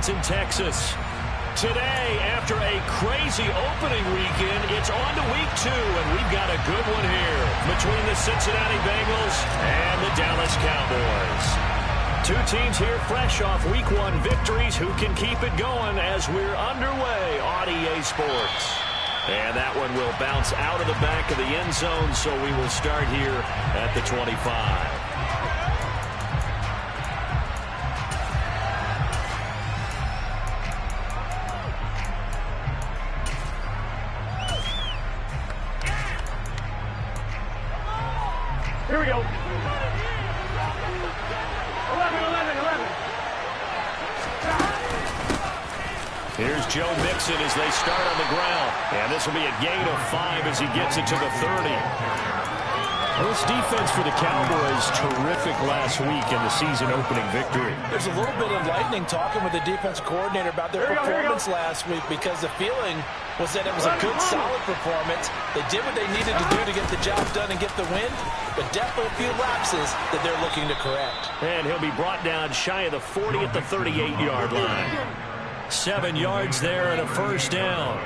Arlington, Texas. Today, after a crazy opening weekend, it's on to week 2, and we've got a good one here between the Cincinnati Bengals and the Dallas Cowboys. Two teams here fresh off week 1 victories who can keep it going as we're underway on EA Sports. And that one will bounce out of the back of the end zone, so we will start here at the 25. Here we go. 11. Here's Joe Mixon as they start on the ground. And this will be a gain of 5 as he gets it to the 30. This defense for the Cowboys, terrific last week in the season-opening victory. There's a little bit enlightening talking with the defensive coordinator about their performance last week, because the feeling was that it was a good, solid performance. They did what they needed to do to get the job done and get the win, but definitely a few lapses that they're looking to correct. And he'll be brought down shy of the 40 at the 38-yard line. 7 yards there and a first down.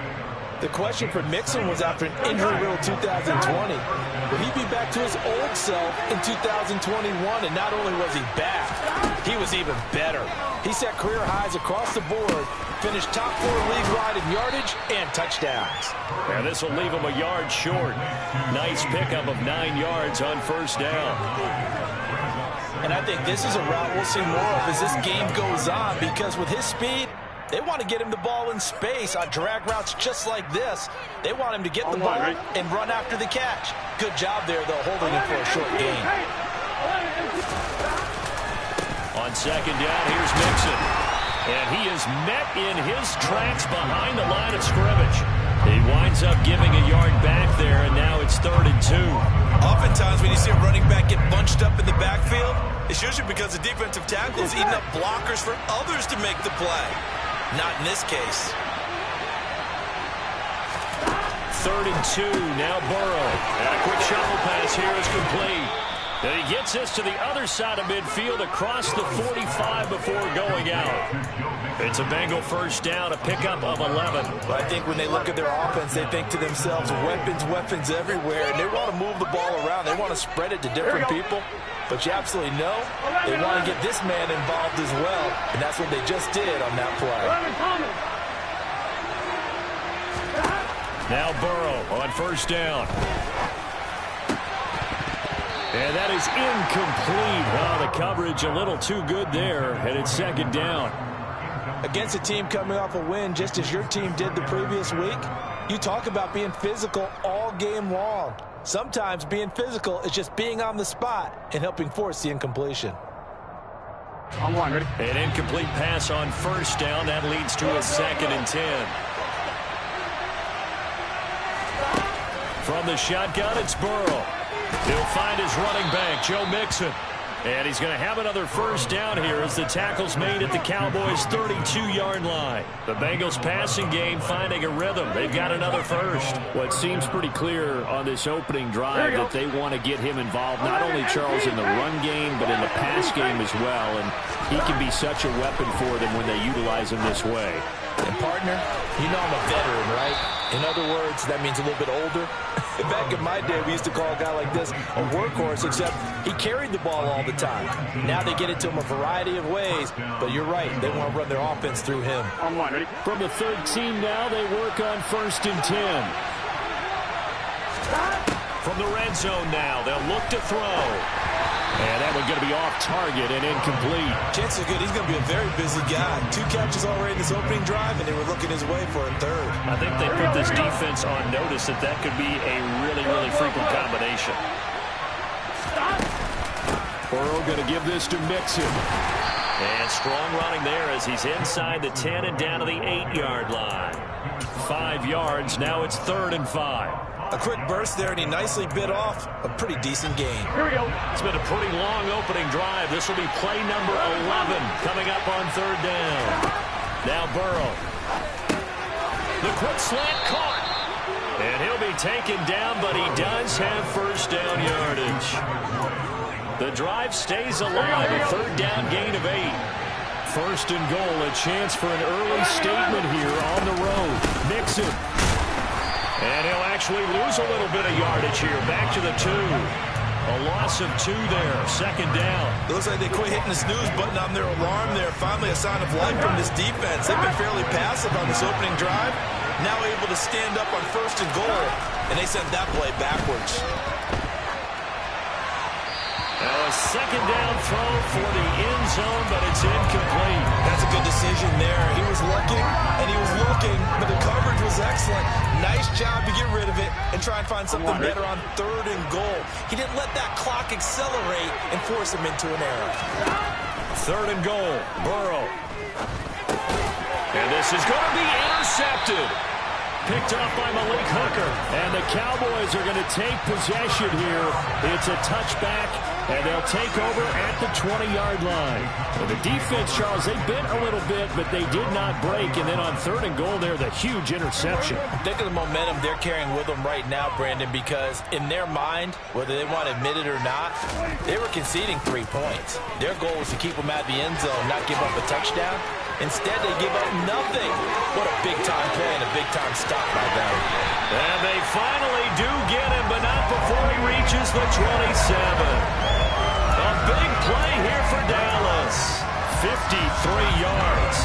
The question for Mixon was, after an injury-riddled 2020, will he be back to his old self in 2021? And not only was he back, he was even better. He set career highs across the board, finished top 4 league-wide in yardage and touchdowns. And this will leave him a yard short. Nice pickup of 9 yards on first down. And I think this is a route we'll see more of as this game goes on, because with his speed, they want to get him the ball in space on drag routes just like this. They want him to get the ball and run after the catch. Good job there, though, holding him for a short gain. On second down, here's Mixon. And he is met in his tracks behind the line of scrimmage. He winds up giving a yard back there, and now it's 3rd and 2. Oftentimes when you see a running back get bunched up in the backfield, it's usually because the defensive tackle is eating up blockers for others to make the play. Not in this case. 3rd and 2, now Burrow. And a quick shovel pass here is complete. And he gets this to the other side of midfield across the 45 before going out. It's a Bengal first down, a pickup of 11. But I think when they look at their offense, they think to themselves, weapons everywhere. And they want to move the ball around. They want to spread it to different people. But you absolutely know they want to get this man involved as well. And that's what they just did on that play. Now Burrow on first down. And that is incomplete. Well, the coverage a little too good there, and it's 2nd down. Against a team coming off a win, just as your team did the previous week, you talk about being physical all game long. Sometimes being physical is just being on the spot and helping force the incompletion. An incomplete pass on first down. That leads to a 2nd and 10. From the shotgun, it's Burrow. He'll find his running back, Joe Mixon. And he's going to have another first down here as the tackle's made at the Cowboys' 32-yard line. The Bengals passing game finding a rhythm. They've got another first. Well, it seems pretty clear on this opening drive that they want to get him involved, not only, Charles, in the run game, but in the pass game as well. And he can be such a weapon for them when they utilize him this way. And, partner, you know I'm a veteran, right? In other words, that means a little bit older. Back in my day, we used to call a guy like this a workhorse, except he carried the ball all the time. Now they get it to him a variety of ways, but you're right, they want to run their offense through him. From the 13 now, they work on 1st and 10. From the red zone now, they'll look to throw. And that one's going to be off target and incomplete. Chances are good he's going to be a very busy guy. 2 catches already in this opening drive, and they were looking his way for a 3rd. I think they put this defense on notice that that could be a really frequent combination. Burrow going to give this to Mixon. And strong running there as he's inside the 10 and down to the 8-yard line. 5 yards, now it's 3rd and 5. A quick burst there, and he nicely bit off a pretty decent gain. Here we go. It's been a pretty long opening drive. This will be play number 11 coming up on 3rd down. Now Burrow. The quick slant caught. And he'll be taken down, but he does have first down yardage. The drive stays alive, a 3rd down gain of 8. First and goal, a chance for an early statement here on the road. Mixon. And he'll actually lose a little bit of yardage here. Back to the 2. A loss of 2 there. Second down. It looks like they quit hitting the snooze button on their alarm there. Finally a sign of life from this defense. They've been fairly passive on this opening drive. Now able to stand up on first and goal. And they sent that play backwards. Now a second down throw for the end zone, but it's incomplete. That's a good decision there. He was looking, and he was looking, but the coverage was excellent. Nice job to get rid of it and try and find something better on third and goal. He didn't let that clock accelerate and force him into an error. Third and goal, Burrow. And this is going to be intercepted. Picked up by Malik Hooker. And the Cowboys are going to take possession here. It's a touchback, and they'll take over at the 20-yard line. And the defense, Charles, they bent a little bit, but they did not break. And then on third and goal there, the huge interception. Think of the momentum they're carrying with them right now, Brandon, because in their mind, whether they want to admit it or not, they were conceding 3 points. Their goal was to keep them at the end zone, not give up a touchdown. Instead, they give up nothing. What a big-time play and a big-time stop by them. And they finally do get him, but not before he reaches the 27. A big play here for Dallas. 53 yards.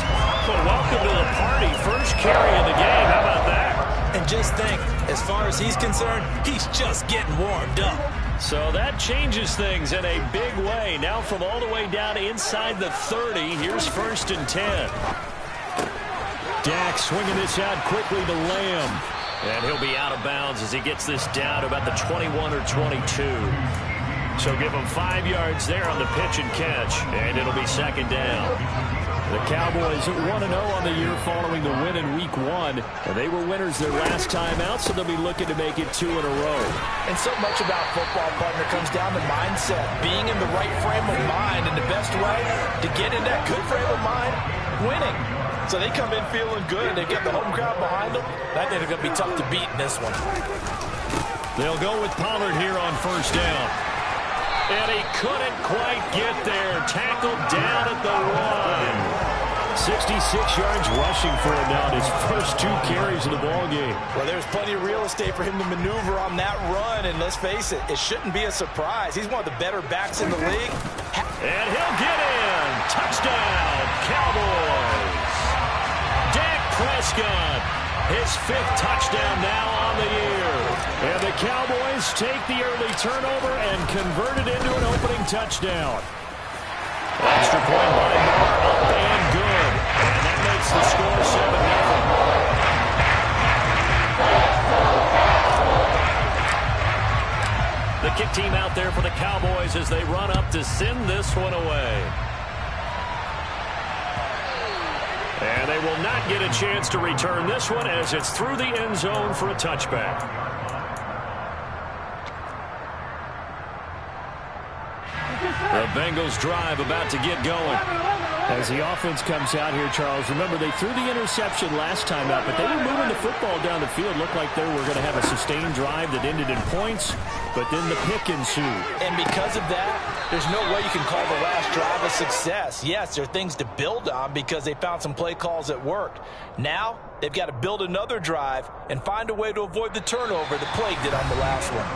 Well, welcome to the party. First carry of the game. How about that? And just think, as far as he's concerned, he's just getting warmed up. So that changes things in a big way. Now from all the way down inside the 30, here's first and 10. Dak swinging this out quickly to Lamb. And he'll be out of bounds as he gets this down to about the 21 or 22. So give him 5 yards there on the pitch and catch, and it'll be second down. The Cowboys 1-0 on the year following the win in Week 1. And they were winners their last time out, so they'll be looking to make it 2 in a row. And so much about football, partner, comes down to mindset. Being in the right frame of mind, and the best way to get in that good frame of mind, winning. So they come in feeling good. They've got the home crowd behind them. I think they're going to be tough to beat in this one. They'll go with Pollard here on first down. And he couldn't quite get there. Tackled down at the 1. 66 yards rushing for him now in his first 2 carries of the ballgame. Well, there's plenty of real estate for him to maneuver on that run. And let's face it, it shouldn't be a surprise. He's one of the better backs in the league. And he'll get in. Touchdown, Cowboys. Dak Prescott, his 5th touchdown now on the year. And the Cowboys take the early turnover and convert it into an opening touchdown. Extra point by Moore, up and good. And that makes the score 7-0. The kick team out there for the Cowboys as they run up to send this one away. And they will not get a chance to return this one as it's through the end zone for a touchback. The Bengals drive about to get going. As the offense comes out here, Charles, remember they threw the interception last time out, but they were moving the football down the field. Looked like they were going to have a sustained drive that ended in points, but then the pick ensued. And because of that, there's no way you can call the last drive a success. Yes, there are things to build on because they found some play calls that worked. Now, they've got to build another drive and find a way to avoid the turnover that plagued it on the last one.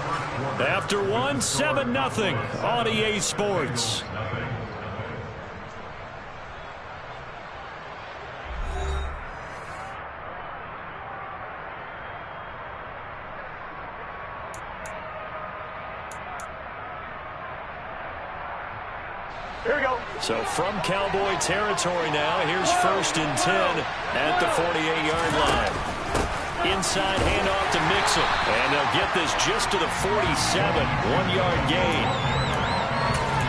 After 1, 7-0 on EA Sports. Here we go. So from Cowboy territory now, here's first and 10 at the 48-yard line. Inside handoff to Mixon. And they'll get this just to the 47, 1-yard gain.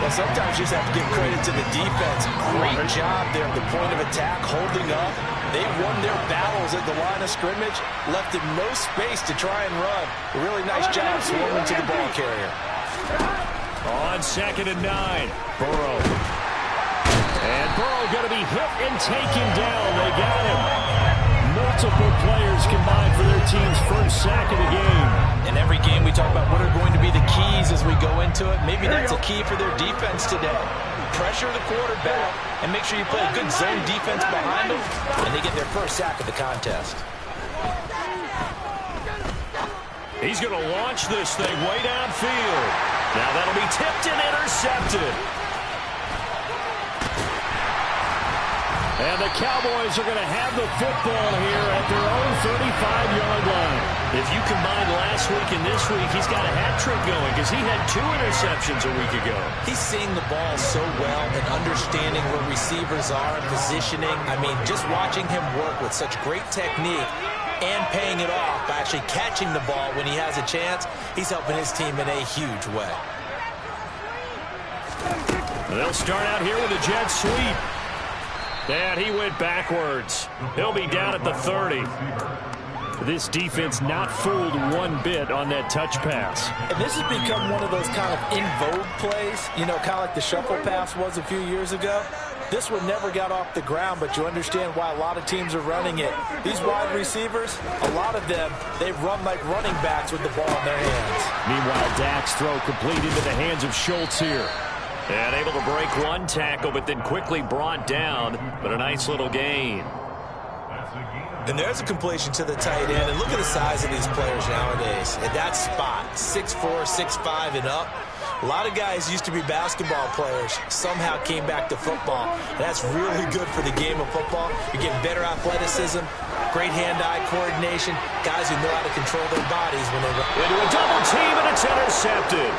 Well, sometimes you just have to give credit to the defense. Great job there at the point of attack, holding up. They won their battles at the line of scrimmage, left them no space to try and run. A really nice job swarming to the ball carrier. On second and 9, Burrow. And Burrow going to be hit and taken down. They got him. Multiple players combined for their team's first sack of the game. In every game we talk about what are going to be the keys as we go into it. Maybe that's a key for their defense today. Pressure the quarterback and make sure you play a good zone defense behind them, and they get their first sack of the contest. He's going to launch this thing way downfield. Now that'll be tipped and intercepted. And the Cowboys are going to have the football here at their own 35-yard line. If you combine last week and this week, he's got a hat trick going because he had 2 interceptions a week ago. He's seeing the ball so well and understanding where receivers are and positioning. I mean, just watching him work with such great technique and paying it off by actually catching the ball when he has a chance, he's helping his team in a huge way. They'll start out here with a jet sweep. And he went backwards. He'll be down at the 30. This defense not fooled one bit on that touch pass. And this has become one of those kind of in vogue plays, you know, kind of like the shuffle pass was a few years ago. This one never got off the ground, but you understand why a lot of teams are running it. These wide receivers, a lot of them, they run like running backs with the ball in their hands. Meanwhile, Dak's throw complete into the hands of Schultz here. And able to break one tackle, but then quickly brought down. But a nice little gain. And there's a completion to the tight end. And look at the size of these players nowadays. At that spot, 6'4", 6'5", and up. A lot of guys used to be basketball players, somehow came back to football. And that's really good for the game of football. You're getting better athleticism, great hand-eye coordination, guys who know how to control their bodies when they run. Into a double team, and it's intercepted.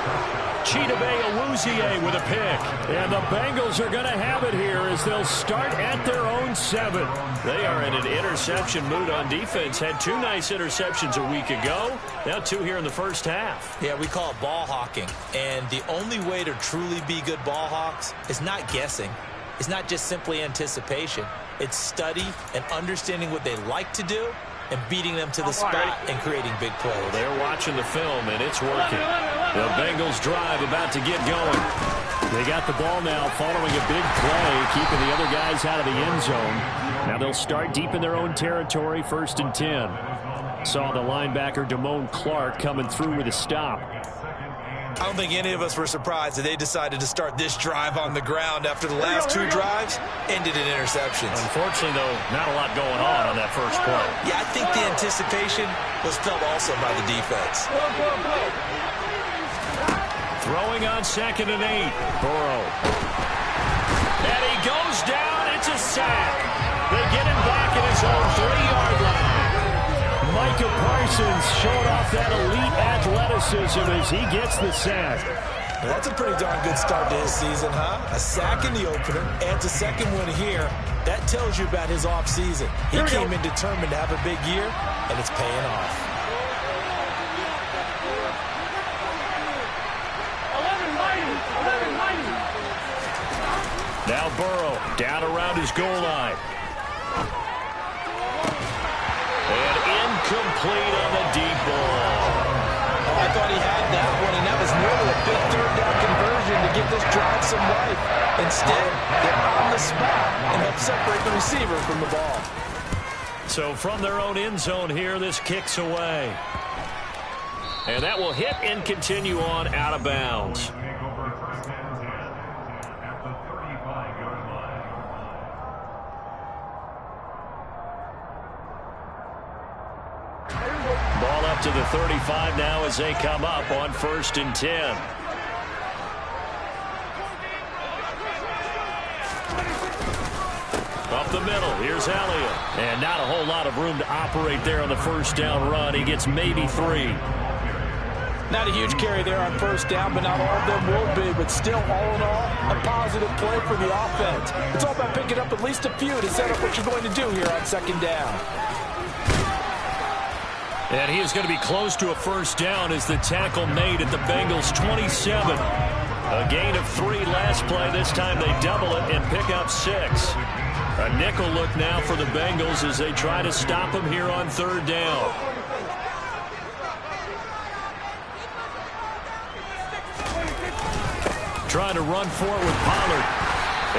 Chidobe Awuzie with a pick. And the Bengals are going to have it here as they'll start at their own 7. They are in an interception mood on defense. Had 2 nice interceptions a week ago. Now 2 here in the first half. Yeah, we call it ball hawking. And the only way to truly be good ball hawks is not guessing. It's not just simply anticipation. It's study and understanding what they like to do and beating them to the spot and creating big plays. Well, they're watching the film, and it's working. The Bengals drive about to get going. They got the ball now following a big play, keeping the other guys out of the end zone. Now they'll start deep in their own territory, 1st and 10. Saw the linebacker Damone Clark coming through with a stop. I don't think any of us were surprised that they decided to start this drive on the ground after the last 2 drives ended in interceptions. Unfortunately, though, not a lot going on that first play. Yeah, I think the anticipation was felt also by the defense. Throwing on 2nd and 8. Burrow. And he goes down. It's a sack. They get him back at his own 3-yard line. Micah Parsons showing off that elite athleticism as he gets the sack. Well, that's a pretty darn good start to his season, huh? A sack in the opener, adds a 2nd one here. That tells you about his offseason. He came in determined to have a big year, and it's paying off. Now Burrow down around his goal line. And incomplete on the deep ball. Oh, I thought he had that one, and that was nearly a big 3rd down conversion to give this drive some life. Instead, they're on the spot and help separate the receiver from the ball. So from their own end zone here, this kicks away. And that will hit and continue on out of bounds. Ball up to the 35 now as they come up on 1st and 10. Up the middle, here's Elliott. And not a whole lot of room to operate there on the 1st down run. He gets maybe 3. Not a huge carry there on 1st down, but not all of them will be. But still, all in all, a positive play for the offense. It's all about picking up at least a few to set up what you're going to do here on 2nd down. And he is going to be close to a 1st down as the tackle made at the Bengals' 27. A gain of 3 last play. This time they double it and pick up 6. A nickel look now for the Bengals as they try to stop him here on 3rd down. Trying to run for it with Pollard.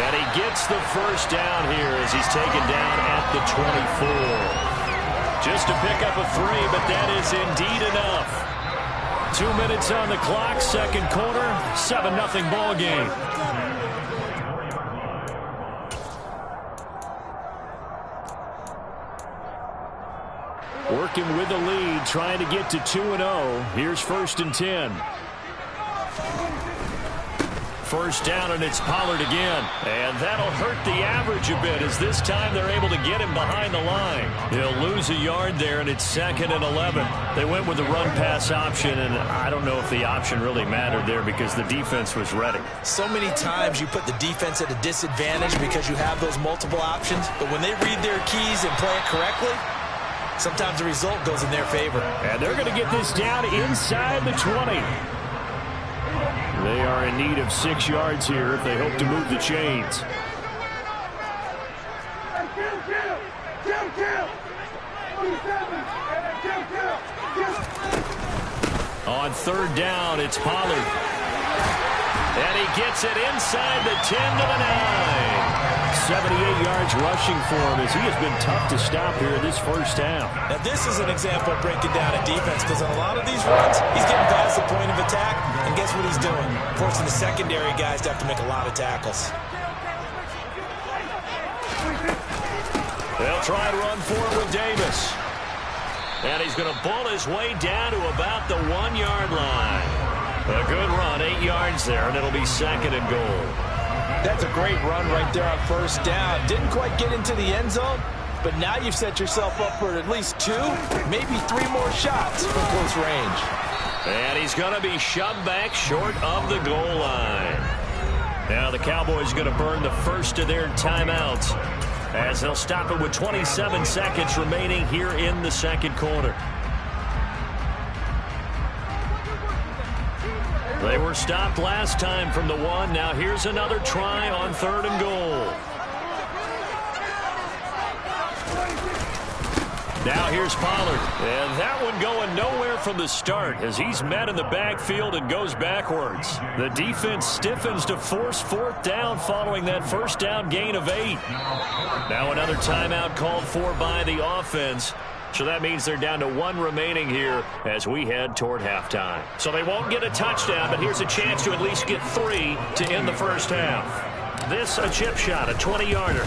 And he gets the 1st down here as he's taken down at the 24. Just to pick up a 3, but that is indeed enough. 2 minutes on the clock, second quarter, 7-0 ball game. Working with the lead, trying to get to 2-0. Here's 1st and 10. First down, and it's Pollard again. And that'll hurt the average a bit, as this time they're able to get him behind the line. He'll lose a yard there, and it's 2nd and 11. They went with the run-pass option, and I don't know if the option really mattered there because the defense was ready. So many times you put the defense at a disadvantage because you have those multiple options, but when they read their keys and play it correctly, sometimes the result goes in their favor. And they're going to get this down inside the 20. They are in need of 6 yards here if they hope to move the chains. On 3rd down, it's Pollard. And he gets it inside the 10 to the 9. 78 yards rushing for him as he has been tough to stop here in this first half. Now this is an example of breaking down a defense, because on a lot of these runs, he's getting past the point of attack, and guess what he's doing? Forcing the secondary guys to have to make a lot of tackles. They'll try and run forward with Davis. And he's going to bull his way down to about the 1-yard line. A good run, 8 yards there, and it'll be 2nd and goal. That's a great run right there on 1st down. Didn't quite get into the end zone, but now you've set yourself up for at least 2, maybe 3 more shots from close range. And he's going to be shoved back short of the goal line. Now the Cowboys going to burn the first of their timeouts as they'll stop it with 27 seconds remaining here in the second quarter. They were stopped last time from the 1. Now here's another try on 3rd and goal. Now here's Pollard. And that one going nowhere from the start as he's met in the backfield and goes backwards. The defense stiffens to force 4th down following that first down gain of 8. Now another timeout called for by the offense. So that means they're down to 1 remaining here as we head toward halftime. So they won't get a touchdown, but here's a chance to at least get 3 to end the first half. This a chip shot, a 20-yarder.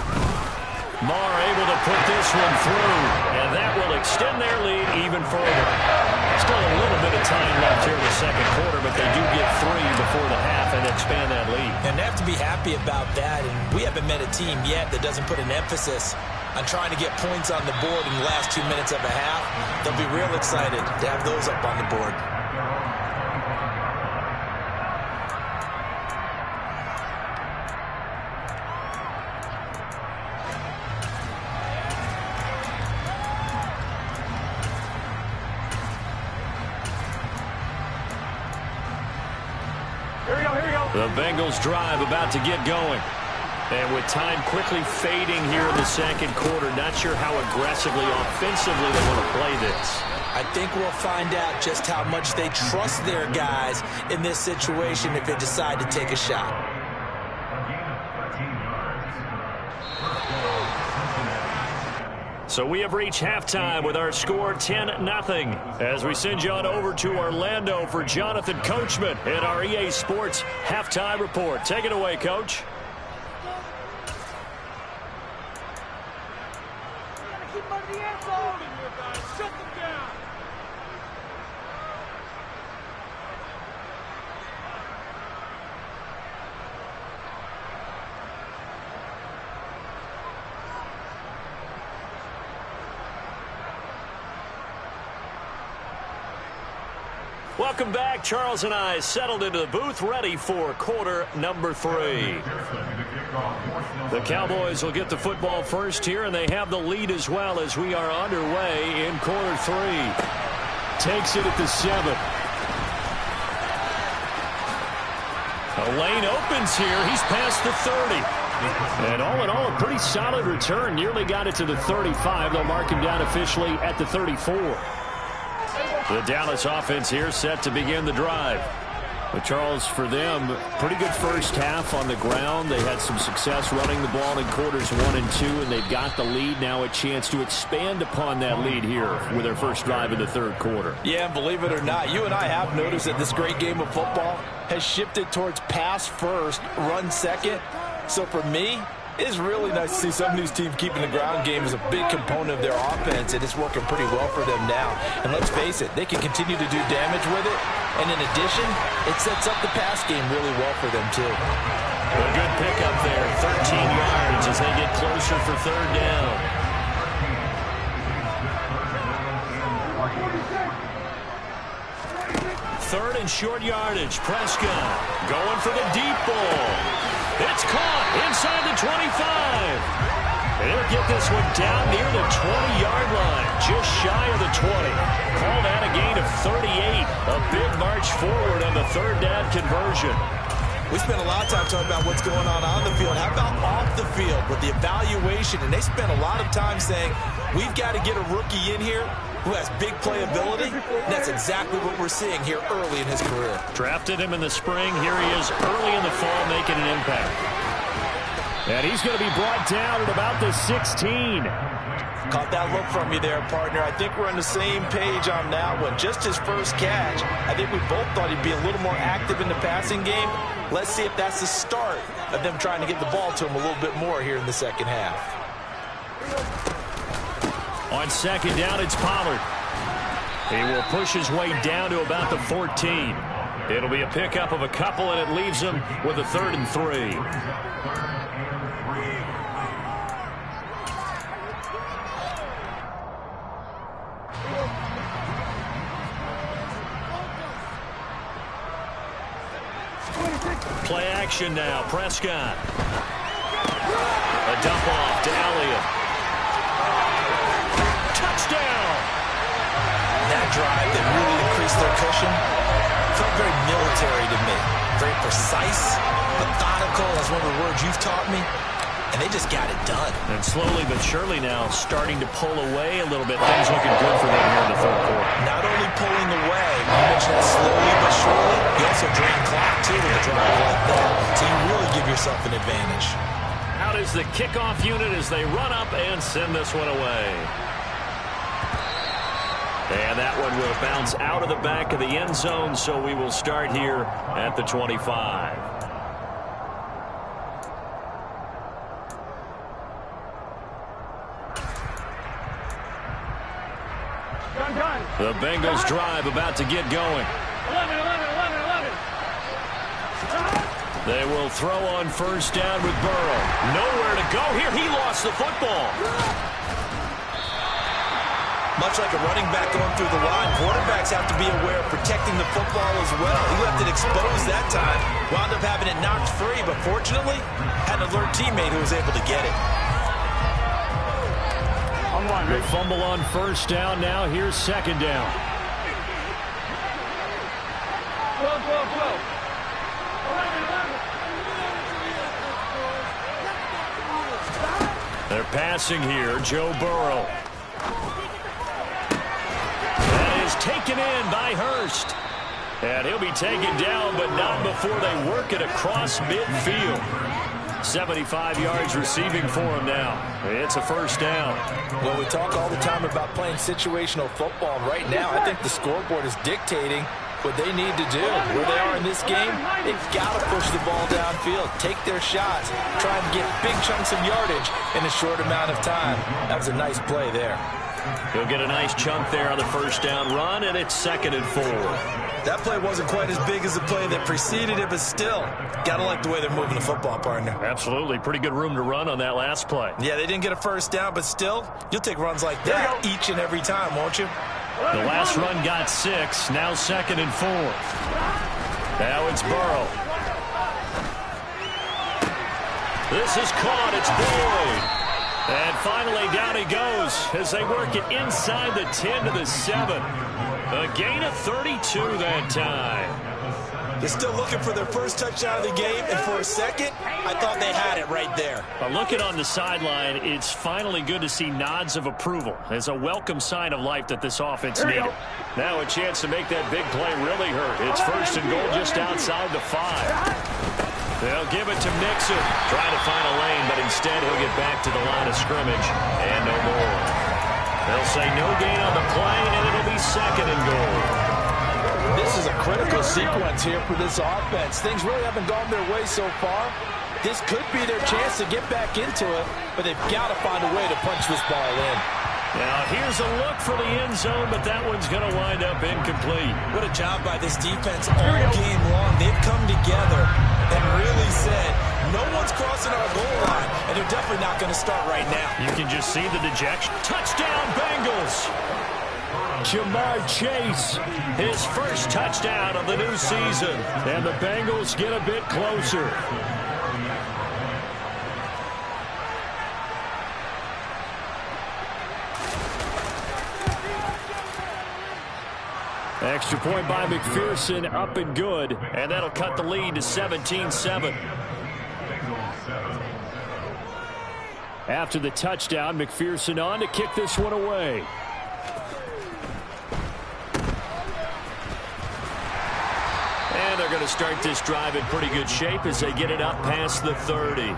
Marr able to put this one through, and that will extend their lead even further. Still a little bit of time left here in the second quarter, but they do get 3 before the half and expand that lead. And they have to be happy about that, and we haven't met a team yet that doesn't put an emphasis on trying to get points on the board in the last 2 minutes of a half. They'll be real excited to have those up on the board. The Bengals drive about to get going. And with time quickly fading here in the second quarter, not sure how aggressively, offensively they want to play this. I think we'll find out just how much they trust their guys in this situation if they decide to take a shot. So we have reached halftime with our score 10-0. As we send you on over to Orlando for Jonathan Coachman in our EA Sports Halftime Report. Take it away, Coach. Welcome back. Charles and I settled into the booth, ready for quarter number 3. The Cowboys will get the football first here, and they have the lead as well as we are underway in quarter 3. Takes it at the 7. A lane opens here. He's past the 30. And all in all, a pretty solid return. Nearly got it to the 35. They'll mark him down officially at the 34. The Dallas offense here set to begin the drive. But Charles, for them, pretty good first half on the ground. They had some success running the ball in quarters 1 and 2, and they've got the lead. Now a chance to expand upon that lead here with their first drive in the third quarter. Yeah, and believe it or not, you and I have noticed that this great game of football has shifted towards pass first, run second. So for me, it's really nice to see some of these teams keeping the ground game as a big component of their offense, and it's working pretty well for them now. And let's face it, they can continue to do damage with it. And in addition, it sets up the pass game really well for them, too. A good pickup there, 13 yards as they get closer for third down. Third and short yardage. Prescott going for the deep ball. It's caught inside the 25. They'll get this one down near the 20-yard line, just shy of the 20. Call that a gain of 38. A big march forward on the third down conversion. We spent a lot of time talking about what's going on the field. How about off the field with the evaluation? And they spent a lot of time saying, we've got to get a rookie in here who has big playability. And that's exactly what we're seeing here early in his career. Drafted him in the spring. Here he is early in the fall making an impact. And he's going to be brought down at about the 16. Caught that look from you there, partner. I think we're on the same page on that one. Just his first catch. I think we both thought he'd be a little more active in the passing game. Let's see if that's the start of them trying to get the ball to him a little bit more here in the second half. On second down, it's Pollard. He will push his way down to about the 14. It'll be a pickup of a couple, and it leaves him with a 3rd and 3. Play action now. Prescott. A dump off to Elliott. Touchdown! That drive that really increased their cushion felt very military to me. Very precise, methodical. That's one of the words you've taught me. And they just got it done. And slowly but surely now starting to pull away a little bit. Things looking good for them here in the third quarter. Not only pulling away, you mentioned that slowly but surely, you also drain clock too with a drive like that. So you really give yourself an advantage. Out is the kickoff unit as they run up and send this one away. And that one will bounce out of the back of the end zone, so we will start here at the 25. The Bengals drive about to get going. 11. They will throw on first down with Burrow. Nowhere to go here. He lost the football. Much like a running back going through the line, quarterbacks have to be aware of protecting the football as well. He left it exposed that time. Wound up having it knocked free, but fortunately, had an alert teammate who was able to get it. The fumble on first down now. Here's second down. 12. They're passing here. Joe Burrow. That is taken in by Hurst. And he'll be taken down, but not before they work it across midfield. 75 yards receiving for him now. It's a first down. Well, we talk all the time about playing situational football. Right now, I think the scoreboard is dictating what they need to do. Where they are in this game, they've got to push the ball downfield, take their shots, try and get big chunks of yardage in a short amount of time. That was a nice play there. He'll get a nice chunk there on the first down run, and it's 2nd and 4. That play wasn't quite as big as the play that preceded it, but still, got to like the way they're moving the football, partner. Absolutely. Pretty good room to run on that last play. Yeah, they didn't get a first down, but still, you'll take runs like that each and every time, won't you? The last run got 6. Now 2nd and 4. Now it's Burrow. This is caught. It's Boyd. And finally down he goes as they work it inside the 10 to the 7. A gain of 32 that time. They're still looking for their first touchdown of the game, and for a second, I thought they had it right there. Looking on the sideline, it's finally good to see nods of approval. It's a welcome sign of life that this offense needed. Now a chance to make that big play really hurt. It's first and goal just outside the 5. They'll give it to Mixon. Trying to find a lane, but instead he'll get back to the line of scrimmage. And no more. They'll say no gain on the play, and it'll be second and goal. This is a critical sequence here for this offense. Things really haven't gone their way so far. This could be their chance to get back into it, but they've got to find a way to punch this ball in. Now here's a look for the end zone, but that one's going to wind up incomplete. What a job by this defense all game long. They've come together and really said, no one's crossing our goal line, and they're definitely not going to start right now. You can just see the dejection. Touchdown, Bengals! Jamar Chase, his first touchdown of the new season. And the Bengals get a bit closer. Extra point by McPherson, up and good. And that'll cut the lead to 17-7. After the touchdown, McPherson on to kick this one away. And they're going to start this drive in pretty good shape as they get it up past the 30.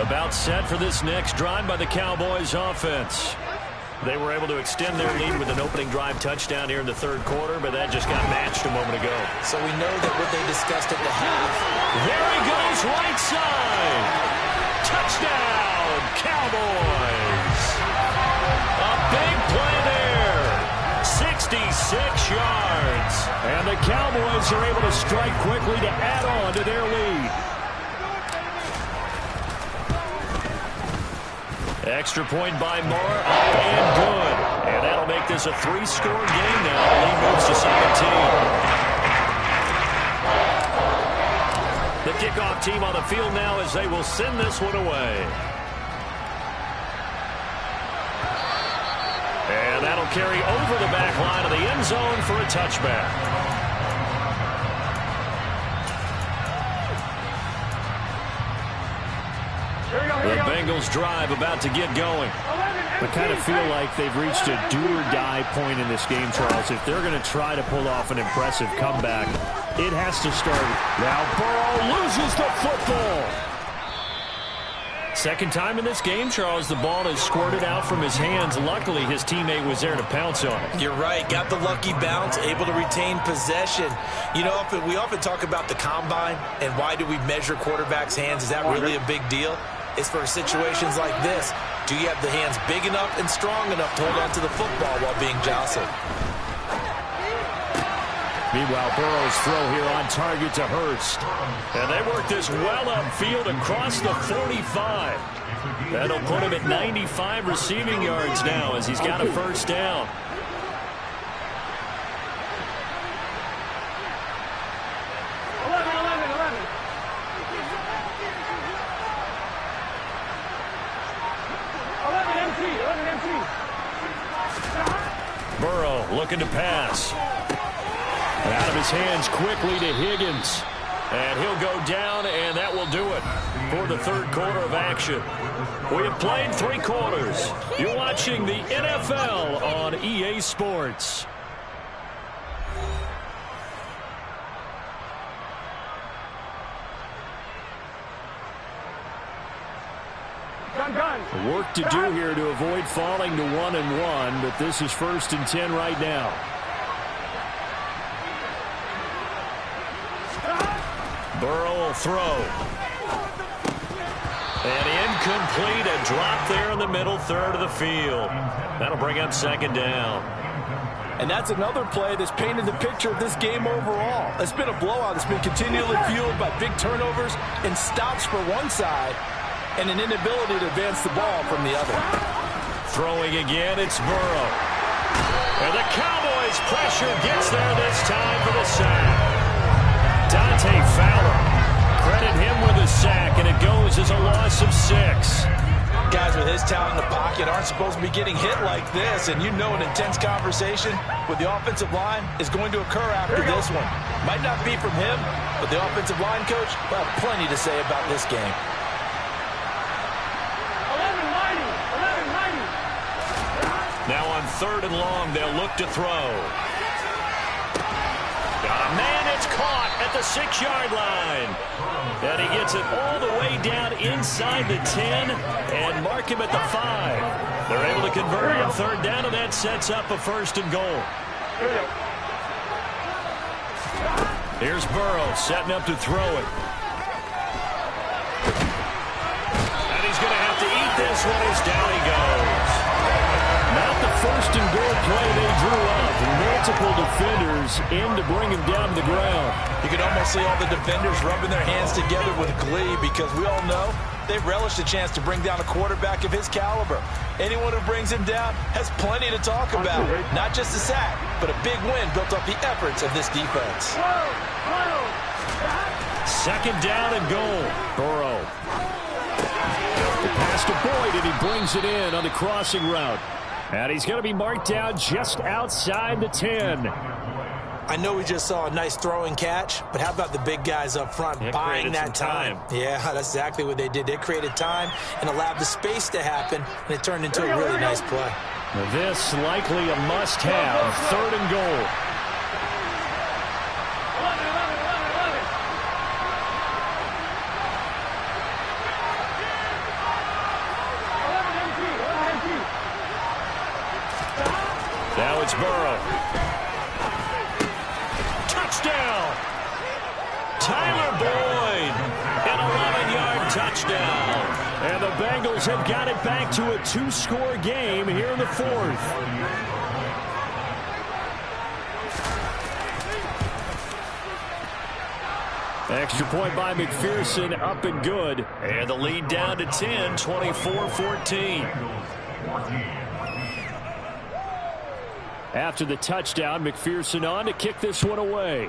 About set for this next drive by the Cowboys offense. They were able to extend their lead with an opening drive touchdown here in the third quarter, but that just got matched a moment ago. So we know that what they discussed at the half. There he goes, right side. Touchdown, Cowboys. A big play there. 66 yards. And the Cowboys are able to strike quickly to add on to their lead. Extra point by Moore, up and good. And that'll make this a 3-score game now. The lead moves to 17. The kickoff team on the field now as they will send this one away. And that'll carry over the back line of the end zone for a touchback. The Bengals drive about to get going. I kind of feel like they've reached a do-or-die point in this game, Charles. If they're going to try to pull off an impressive comeback, it has to start. Now Burrow loses the football. Second time in this game, Charles, the ball has squirted out from his hands. Luckily, his teammate was there to pounce on it. You're right. Got the lucky bounce, able to retain possession. You know, we often talk about the combine and why do we measure quarterbacks' hands. Is that really a big deal? It's for situations like this. Do you have the hands big enough and strong enough to hold on to the football while being jostled? Meanwhile, Burrow's throw here on target to Hurst. And they work this well upfield across the 45. That'll put him at 95 receiving yards now as he's got a first down. Burrow looking to pass. And out of his hands quickly to Higgins. And he'll go down, and that will do it for the third quarter of action. We have played 3 quarters. You're watching the NFL on EA Sports. Work to do here to avoid falling to 1-1, but this is 1st and 10 right now. Burrow will throw. And incomplete, a drop there in the middle third of the field. That'll bring up second down. And that's another play that's painted the picture of this game overall. It's been a blowout. It's been continually fueled by big turnovers and stops for one side and an inability to advance the ball from the other. Throwing again, it's Burrow. And the Cowboys' pressure gets there this time for the sack. Dante Fowler, credit him with a sack, and it goes as a loss of 6. Guys with his talent in the pocket aren't supposed to be getting hit like this, and you know an intense conversation with the offensive line is going to occur after this one. Might not be from him, but the offensive line coach will have plenty to say about this game. 11-90. Now on 3rd and long, they'll look to throw. Man, it's caught at the 6-yard line. And he gets it all the way down inside the 10 and mark him at the 5. They're able to convert on 3rd down, and that sets up a 1st and goal. Here's Burrow setting up to throw it. And he's going to have to eat this one as down he goes. Not the 1st and goal play they drew up. Multiple defenders in to bring him down to the ground. You can almost see all the defenders rubbing their hands together with glee because we all know they've relished a chance to bring down a quarterback of his caliber. Anyone who brings him down has plenty to talk about. Not just a sack, but a big win built off the efforts of this defense. 2nd down and goal. Burrow. The pass to Boyd, and he brings it in on the crossing route. And he's going to be marked down just outside the 10. I know we just saw a nice throwing catch, but how about the big guys up front buying that time? Yeah, that's exactly what they did. They created time and allowed the space to happen, and it turned into a really nice play. This likely a must-have. 3rd and goal. Now it's Burrow. Touchdown! Tyler Boyd, an 11-yard touchdown. And the Bengals have got it back to a 2-score game here in the 4th. Extra point by McPherson, up and good. And the lead down to 10, 24-14. After the touchdown, McPherson on to kick this one away.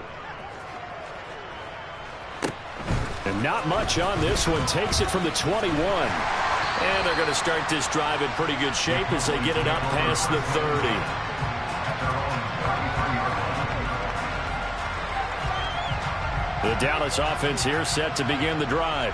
And not much on this one. Takes it from the 21. And they're going to start this drive in pretty good shape as they get it up past the 30. The Dallas offense here set to begin the drive.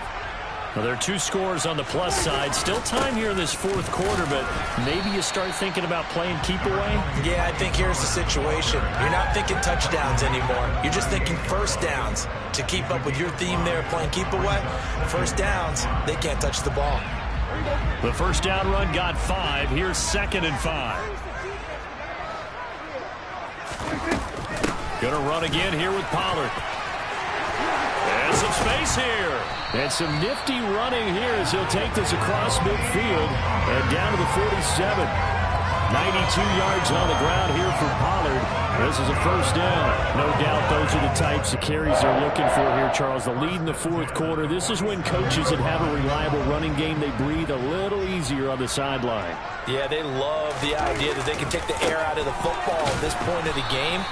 Well, there are 2 scores on the plus side. Still time here in this 4th quarter, but maybe you start thinking about playing keep away? Yeah, I think here's the situation. You're not thinking touchdowns anymore. You're just thinking 1st downs. To keep up with your theme there, playing keep away, 1st downs, they can't touch the ball. The 1st down run got 5. Here's 2nd and 5. Going to run again here with Pollard. And some space here. And some nifty running here as he'll take this across midfield and down to the 47. 92 yards on the ground here for Pollard. This is a 1st down. No doubt those are the types of carries they're looking for here, Charles. The lead in the 4th quarter. This is when coaches that have a reliable running game, they breathe a little easier on the sideline. Yeah, they love the idea that they can take the air out of the football at this point of the game.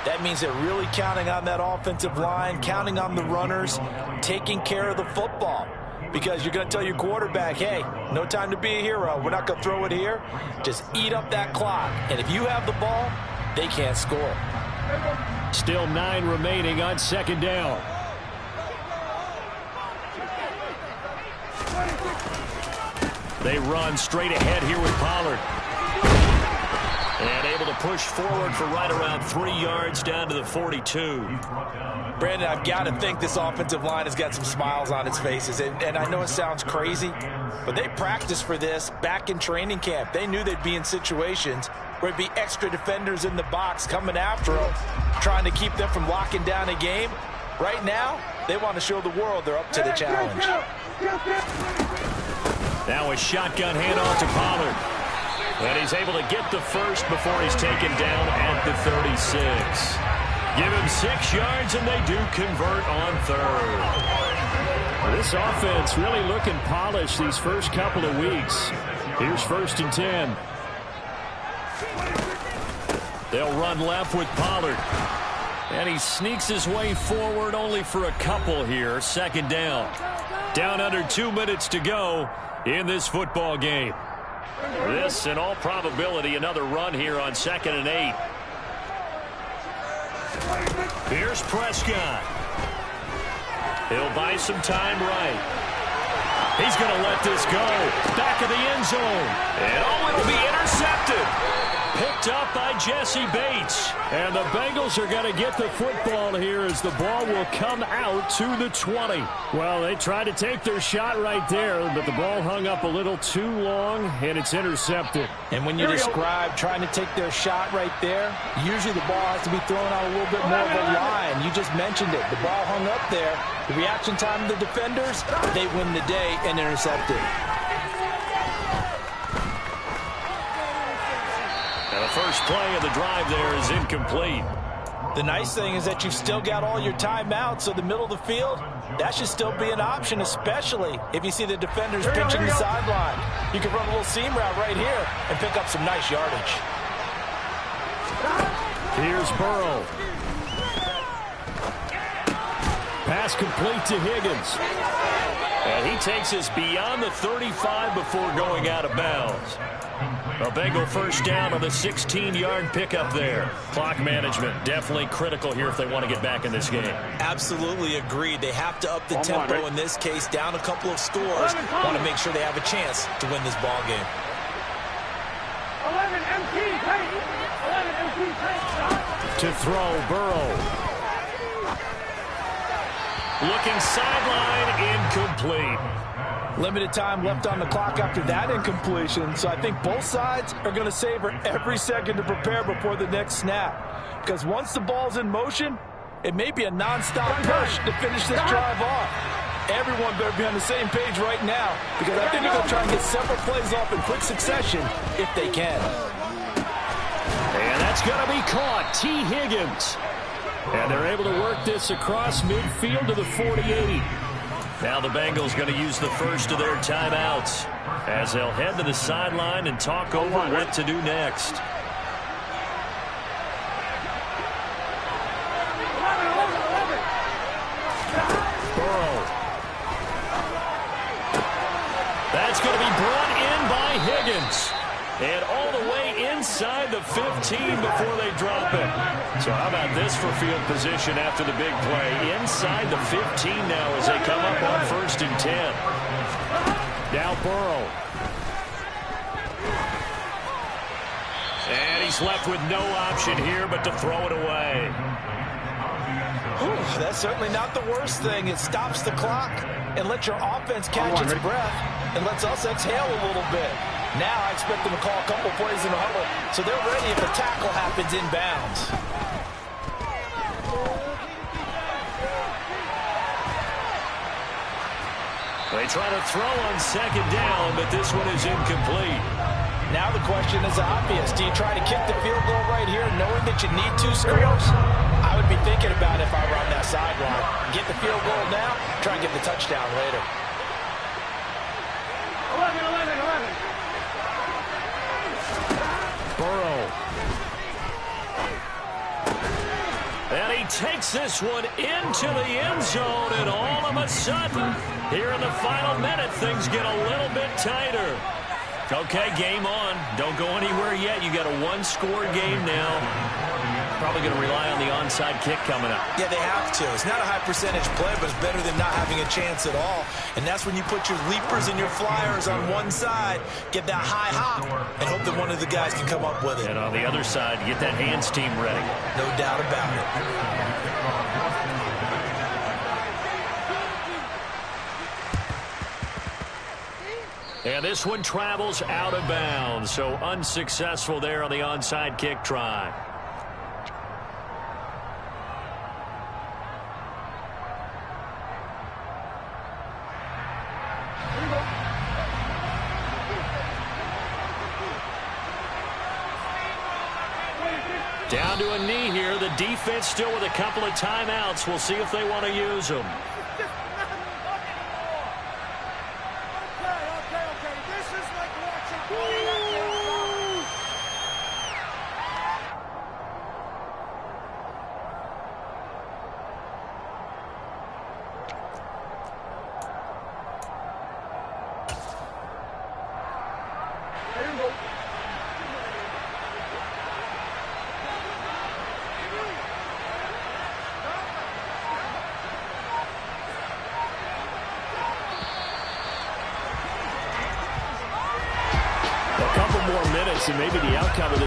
That means they're really counting on that offensive line, counting on the runners, taking care of the football. Because you're going to tell your quarterback, hey, no time to be a hero. We're not going to throw it here. Just eat up that clock. And if you have the ball, they can't score. Still 9 remaining on 2nd down. They run straight ahead here with Pollard. And able to push forward for right around 3 yards down to the 42. Brandon, I've got to think this offensive line has got some smiles on its faces. And I know it sounds crazy, but they practiced for this back in training camp. They knew they'd be in situations where it'd be extra defenders in the box coming after them, trying to keep them from locking down a game. Right now, they want to show the world they're up to the challenge. Now a shotgun handoff to Pollard. And he's able to get the 1st before he's taken down at the 36. Give him 6 yards, and they do convert on 3rd. This offense really looking polished these first couple of weeks. Here's 1st and 10. They'll run left with Pollard. And he sneaks his way forward only for a couple here. Second down. Down under 2 minutes to go in this football game. This, in all probability, another run here on 2nd and 8. Here's Prescott. He'll buy some time right. He's going to let this go. Back of the end zone. And oh, it'll be intercepted. Picked up by Jesse Bates. And the Bengals are going to get the football here as the ball will come out to the 20. Well, they tried to take their shot right there, but the ball hung up a little too long, and it's intercepted. And when you describe trying to take their shot right there, usually the ball has to be thrown out a little bit more of a line. You just mentioned it. The ball hung up there. The reaction time of the defenders, they win the day and intercept it. And the first play of the drive there is incomplete. The nice thing is that you've still got all your timeouts, so the middle of the field, that should still be an option, especially if you see the defenders pinching the sideline. You can run a little seam route right here and pick up some nice yardage. Here's Burrow. Pass complete to Higgins. And he takes us beyond the 35 before going out of bounds. A Bengal first down on the 16-yard pickup there. Clock management definitely critical here if they want to get back in this game. Absolutely agreed. They have to up the tempo in this case, down a couple of scores. Want to make sure they have a chance to win this ball game. 11 MT, 11 MT, To throw, Burrow. Looking sideline, incomplete. Limited time left on the clock after that incompletion, so I think both sides are going to savor every second to prepare before the next snap. Because once the ball's in motion, it may be a nonstop push to finish this drive off. Everyone better be on the same page right now, because I think they're going to try and get several plays off in quick succession if they can. And that's going to be caught. T. Higgins. And they're able to work this across midfield to the 48. Now the Bengals going to use the first of their timeouts as they'll head to the sideline and talk over what to do next. Burrow. That's going to be brought in by Higgins. And all the way inside the 15 before they drop it. So how about this for field position after the big play? Inside the 15 now as they come up on 1st and 10. Now Burrow. And he's left with no option here but to throw it away. Whew, that's certainly not the worst thing. It stops the clock and lets your offense catch its breath and lets us exhale a little bit. Now I expect them to call a couple plays in the huddle, so they're ready if a tackle happens inbounds. They try to throw on 2nd down, but this one is incomplete. Now the question is obvious. Do you try to kick the field goal right here knowing that you need 2 scores? I would be thinking about it if I were on that sideline. Get the field goal now, try and get the touchdown later. 11. Burrow. And he takes this one into the end zone, and all of a sudden, here in the final minute, things get a little bit tighter. Okay, game on. Don't go anywhere yet. You got a 1-score game now. Probably going to rely on the onside kick coming up. Yeah, they have to. It's not a high percentage play, but it's better than not having a chance at all. And that's when you put your leapers and your flyers on one side, get that high hop, and hope that one of the guys can come up with it. And on the other side, get that hands team ready. No doubt about it. And this one travels out of bounds, so unsuccessful there on the onside kick try. Down to a knee here. The defense still with a couple of timeouts. We'll see if they want to use them. minutes, and maybe the outcome of the